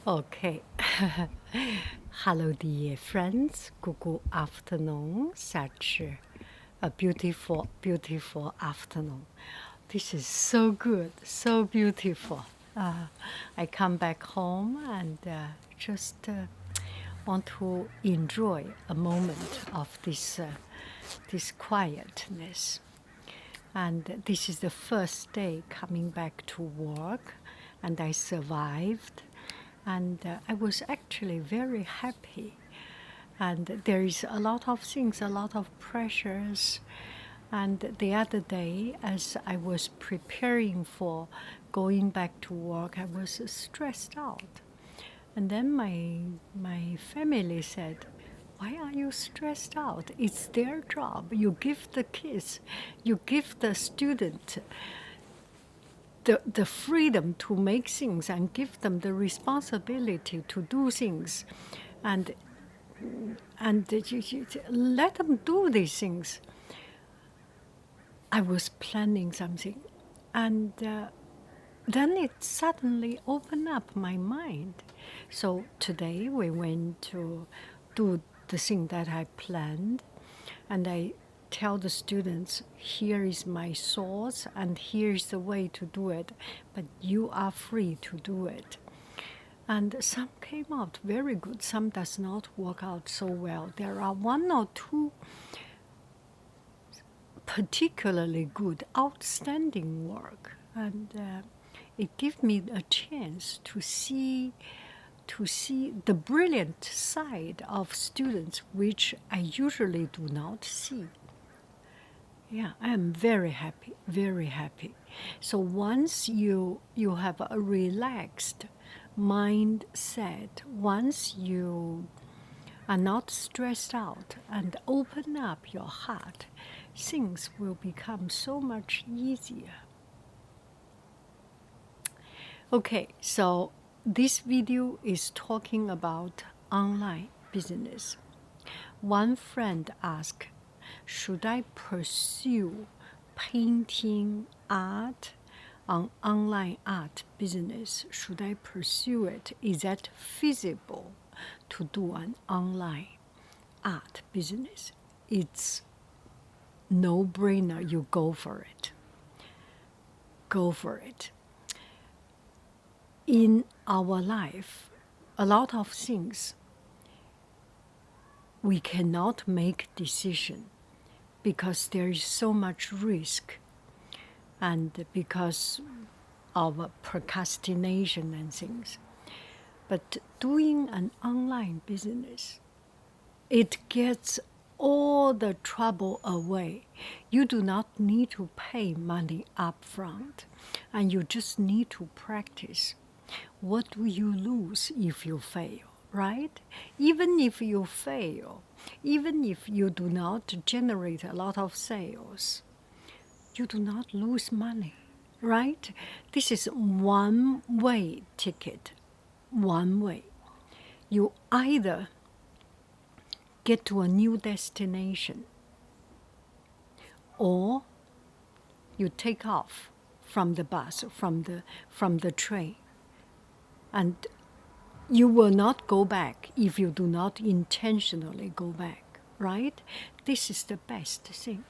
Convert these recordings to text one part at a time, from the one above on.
Okay. Hello, dear friends. Good afternoon. Such a beautiful, beautiful afternoon. This is so good, so beautiful. I come back home and just want to enjoy a moment of this quietness. And this is the first day coming back to work, and I survived. And I was actually very happy. And there is a lot of things, a lot of pressures. And the other day, as I was preparing for going back to work, I was stressed out. And then my family said, "Why are you stressed out? It's their job. You give the kids, you give the student the freedom to make things and give them the responsibility to do things, and you let them do these things." I was planning something, and then it suddenly opened up my mind. So today we went to do the thing that I planned, and I tell the students, here is my source and here's the way to do it, but you are free to do it. And some came out very good, some does not work out so well. There are one or two particularly good, outstanding work, and it gave me a chance to see the brilliant side of students, which I usually do not see. Yeah, I am very happy, very happy. So once you have a relaxed mindset, once you are not stressed out and open up your heart, things will become so much easier. Okay, so this video is talking about online business. One friend asked, should I pursue painting art on online art business? Should I pursue it? Is that feasible to do an online art business? It's no-brainer. You go for it. Go for it. In our life, a lot of things we cannot make decision because there is so much risk, and because of procrastination and things. But doing an online business, it gets all the trouble away. You do not need to pay money up front, and you just need to practice. What do you lose if you fail, right? Even if you fail, even if you do not generate a lot of sales, you do not lose money, right? This is one-way ticket, one way. You either get to a new destination, or you take off from the bus, from the train, and you will not go back if you do not intentionally go back, right? This is the best thing.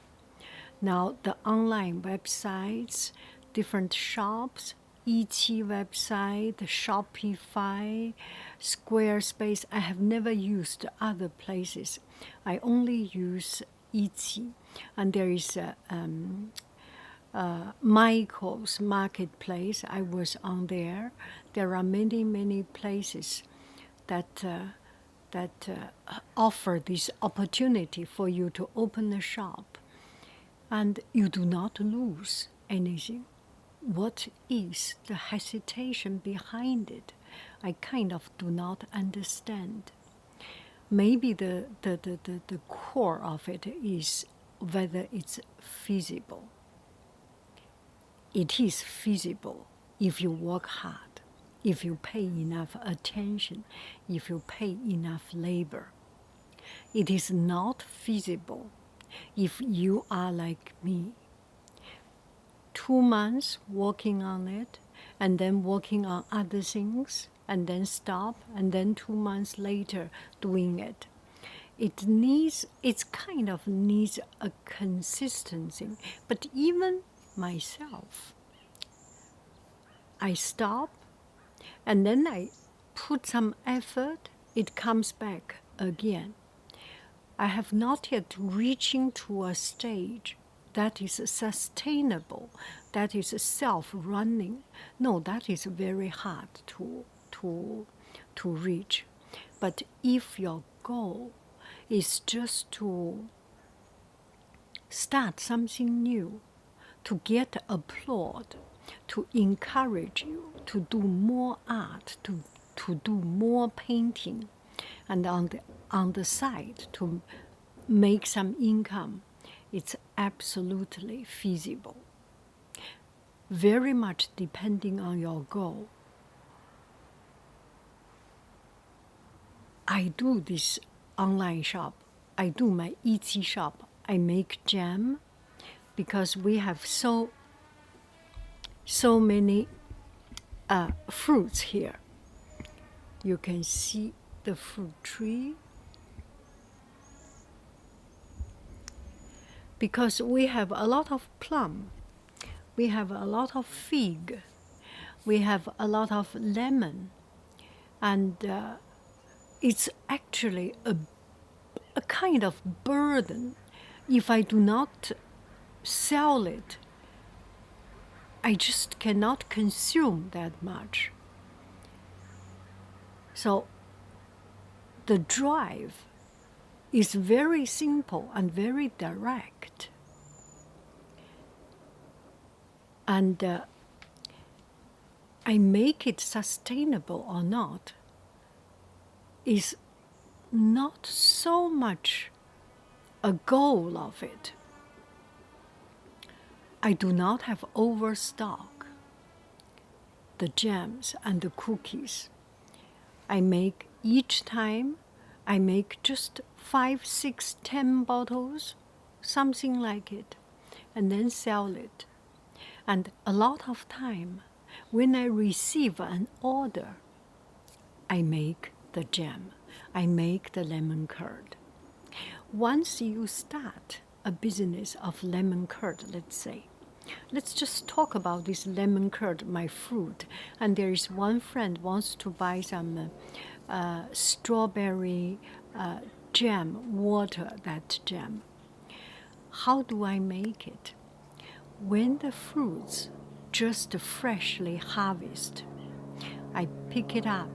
Now, the online websites, different shops, Etsy website, Shopify, Squarespace, I have never used other places. I only use Etsy. And there is Michael's Marketplace. I was on there. There are many, many places that offer this opportunity for you to open a shop, and you do not lose anything. What is the hesitation behind it? I kind of do not understand. Maybe the core of it is whether it's feasible. It is feasible if you work hard, if you pay enough attention, if you pay enough labor. It is not feasible if you are like me. 2 months working on it, and then working on other things, and then stop, and then 2 months later doing it. It's kind of needs a consistency. But even myself, I stop, and then I put some effort, it comes back again. I have not yet reaching to a stage that is sustainable, that is self-running. No, that is very hard to reach. But if your goal is just to start something new, to get applaud, to encourage you to do more art, to do more painting, and on the side to make some income, it's absolutely feasible. Very much depending on your goal. I do this online shop. I do my Etsy shop. I make jam because we have so many fruits here. You can see the fruit tree. Because we have a lot of plum, we have a lot of fig, we have a lot of lemon, and it's actually a kind of burden. If I do not sell it, I just cannot consume that much. So the drive is very simple and very direct. And I make it sustainable or not is not so much a goal of it. I do not have overstock the jams and the cookies. I make each time, I make just 5, 6, 10 bottles, something like it, and then sell it. And a lot of time, when I receive an order, I make the jam, I make the lemon curd. Once you start a business of lemon curd, let's say, let's just talk about this lemon curd, my fruit. And there is one friend wants to buy some strawberry jam, water that jam. How do I make it? When the fruits just freshly harvested, I pick it up,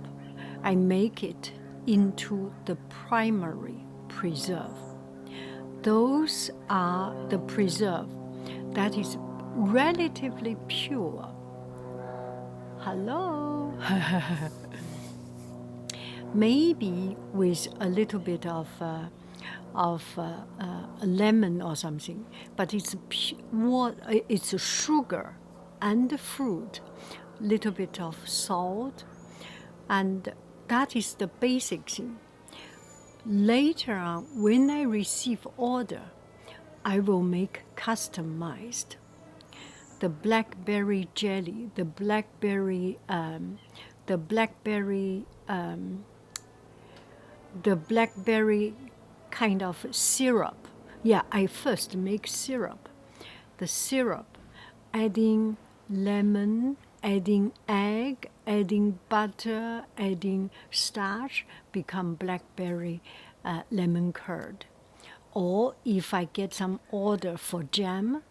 I make it into the primary preserve. Those are the preserve that is relatively pure. Hello? Maybe with a little bit of lemon or something, but it's it's sugar and fruit, little bit of salt, and that is the basic thing. Later on, when I receive order, I will make customized. The blackberry jelly, the blackberry kind of syrup. Yeah, I first make syrup. The syrup, adding lemon, adding egg, adding butter, adding starch, become blackberry lemon curd. Or if I get some order for jam,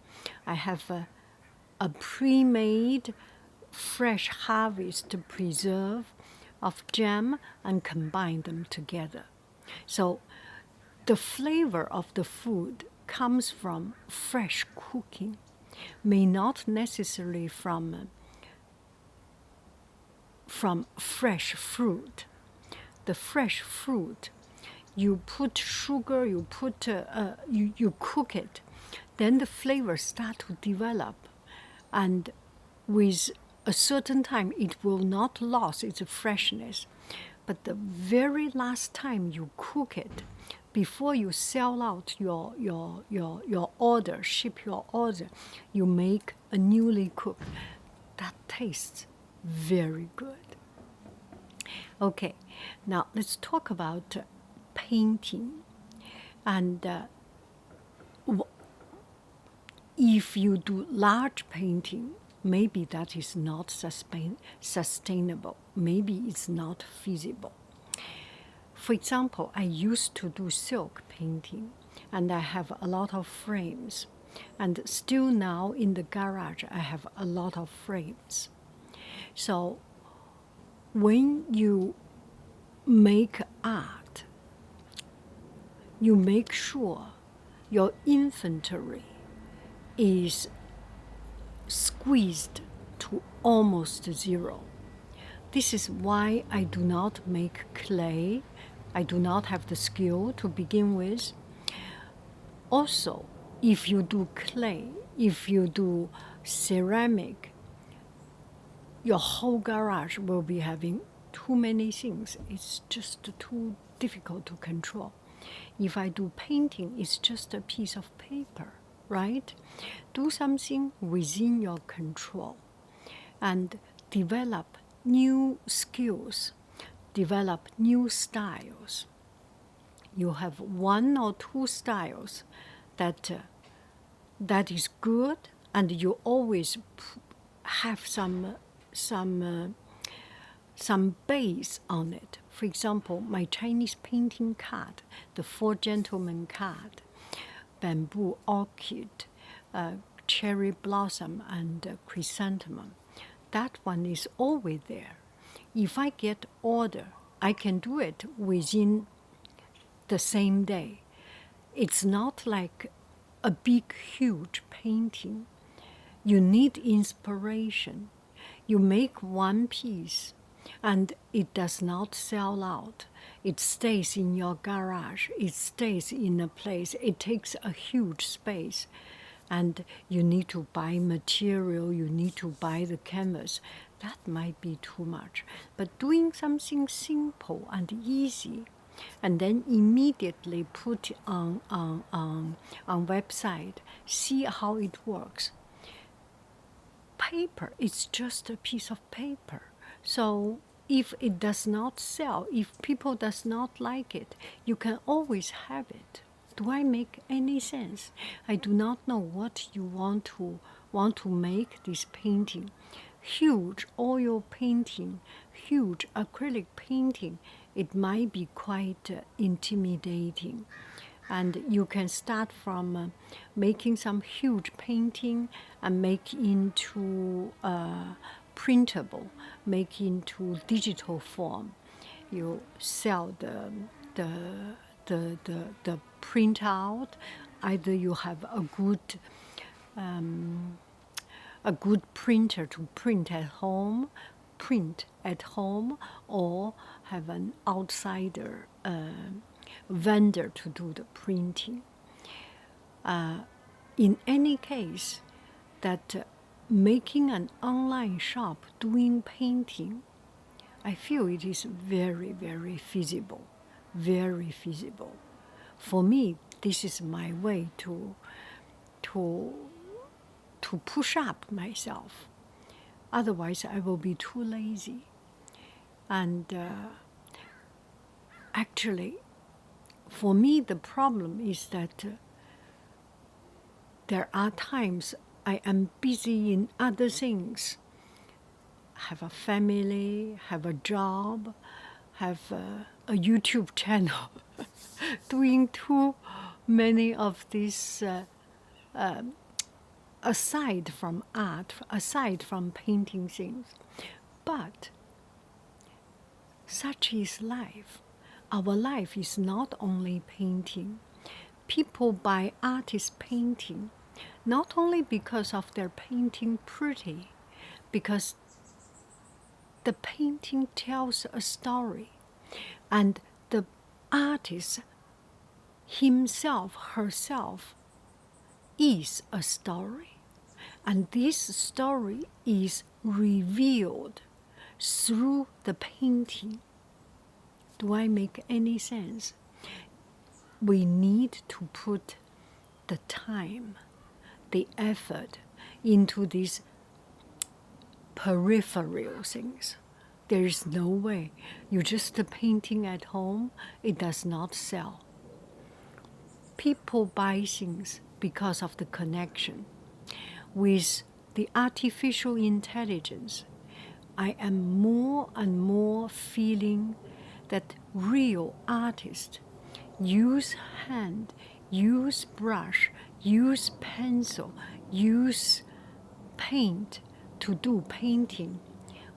I have a pre-made fresh harvest preserve of jam and combine them together. So the flavor of the food comes from fresh cooking, may not necessarily from fresh fruit. The fresh fruit, you put sugar, you cook it, then the flavor start to develop, and with a certain time it will not lose its freshness. But the very last time you cook it, before you sell out your order, ship your order, you make a newly cooked. That tastes very good. Okay, now let's talk about painting. And if you do large painting, maybe that is not sustainable. Maybe it's not feasible. For example, I used to do silk painting, and I have a lot of frames. And still now in the garage, I have a lot of frames. So when you make art, you make sure your inventory is squeezed to almost zero. This is why I do not make clay. I do not have the skill to begin with. Also, if you do clay, if you do ceramic, your whole garage will be having too many things. It's just too difficult to control. If I do painting, it's just a piece of paper, right? Do something within your control and develop new skills, develop new styles. You have one or two styles that is good, and you always have some base on it. For example, my Chinese painting card, the Four Gentlemen card, bamboo orchid, cherry blossom, and chrysanthemum. That one is always there. If I get order, I can do it within the same day. It's not like a big, huge painting. You need inspiration. You make one piece, and it does not sell out. It stays in your garage. It stays in a place. It takes a huge space. And you need to buy material. You need to buy the canvas. That might be too much. But doing something simple and easy, and then immediately put on website, see how it works. Paper is just a piece of paper. So if it does not sell, if people does not like it, you can always have it. Do I make any sense? I do not know what you want to make this painting. Huge oil painting, huge acrylic painting, it might be quite intimidating. And you can start from making some huge painting and make into printable, make into digital form. You sell the printout. Either you have a good printer to print at home, or have an outsider vendor to do the printing. In any case, that making an online shop doing painting, I feel it is very, very feasible, very feasible. For me, this is my way to push up myself. Otherwise, I will be too lazy. And actually, for me, the problem is that there are times I am busy in other things. Have a family, have a job, have a YouTube channel, doing too many of these aside from art, aside from painting things. But such is life. Our life is not only painting. People buy artist painting not only because of their painting pretty, because the painting tells a story, and the artist himself, herself, is a story. And this story is revealed through the painting. Do I make any sense? We need to put the time, the effort into this peripheral things. There is no way. You just painting at home, it does not sell. People buy things because of the connection. With the artificial intelligence, I am more and more feeling that real artists use hand, use brush, use pencil, use paint to do painting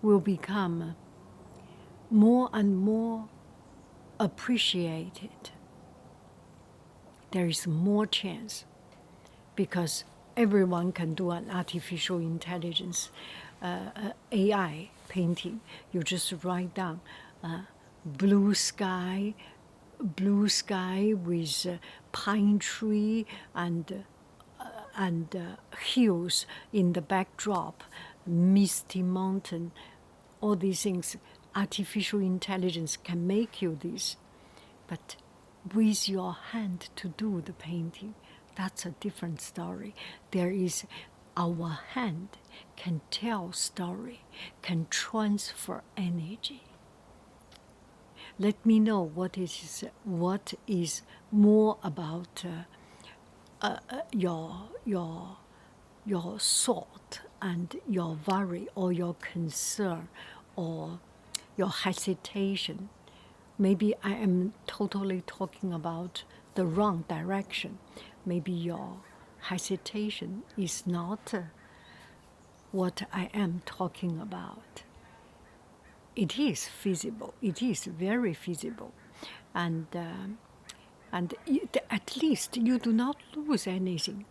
will become more and more appreciated. There is more chance because everyone can do an artificial intelligence AI painting. You just write down blue sky with pine tree and hills in the backdrop, misty mountain, all these things. Artificial intelligence can make you this, but with your hand to do the painting, that's a different story. There is our hand can tell story, can transfer energy. Let me know what is more about your thought and your worry or your concern or your hesitation. Maybe I am totally talking about the wrong direction. Maybe your hesitation is not what I am talking about. It is feasible. It is very feasible, and at least you do not lose anything.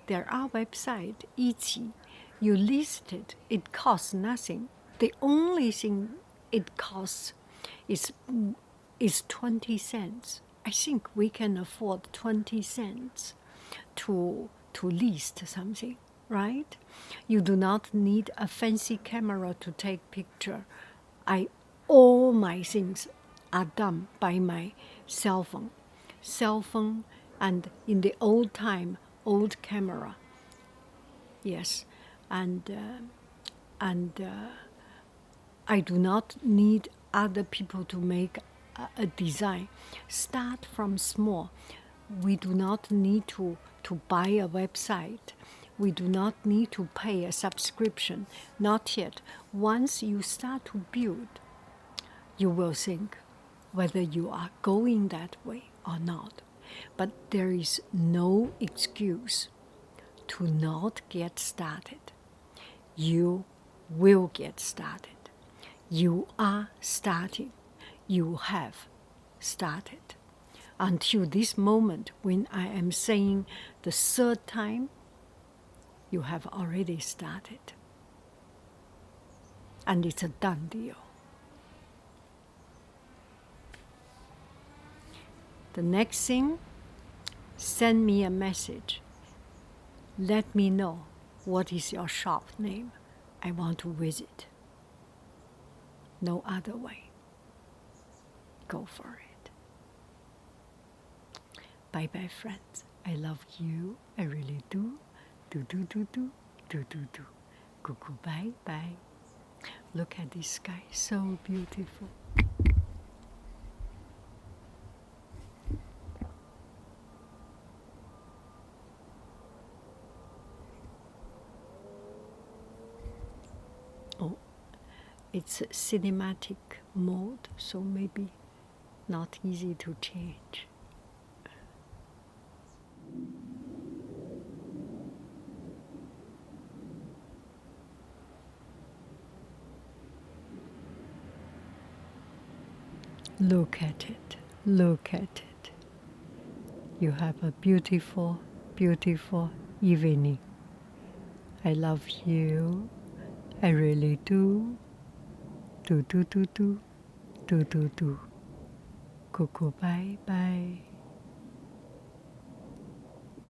There are websites, 一起, you list it. It costs nothing. The only thing it costs is 20 cents. I think we can afford 20 cents to list something, right? You do not need a fancy camera to take picture. All my things are done by my cell phone, and in the old time, old camera. Yes, and I do not need other people to make a design. Start from small. We do not need to buy a website. We do not need to pay a subscription. Not yet. Once you start to build, you will think whether you are going that way or not. But there is no excuse to not get started. You will get started. You are starting. You have started. Until this moment, when I am saying the third time, you have already started. And it's a done deal. The next thing, send me a message. Let me know what is your shop name. I want to visit. No other way. Go for it. Bye-bye, friends. I love you. I really do. Do. Cuckoo, bye-bye. Look at this sky. So beautiful. Oh, it's cinematic mode, so maybe not easy to change. Look at it. Look at it. You have a beautiful, beautiful evening. I love you. I really do. Do. Cuckoo, bye bye.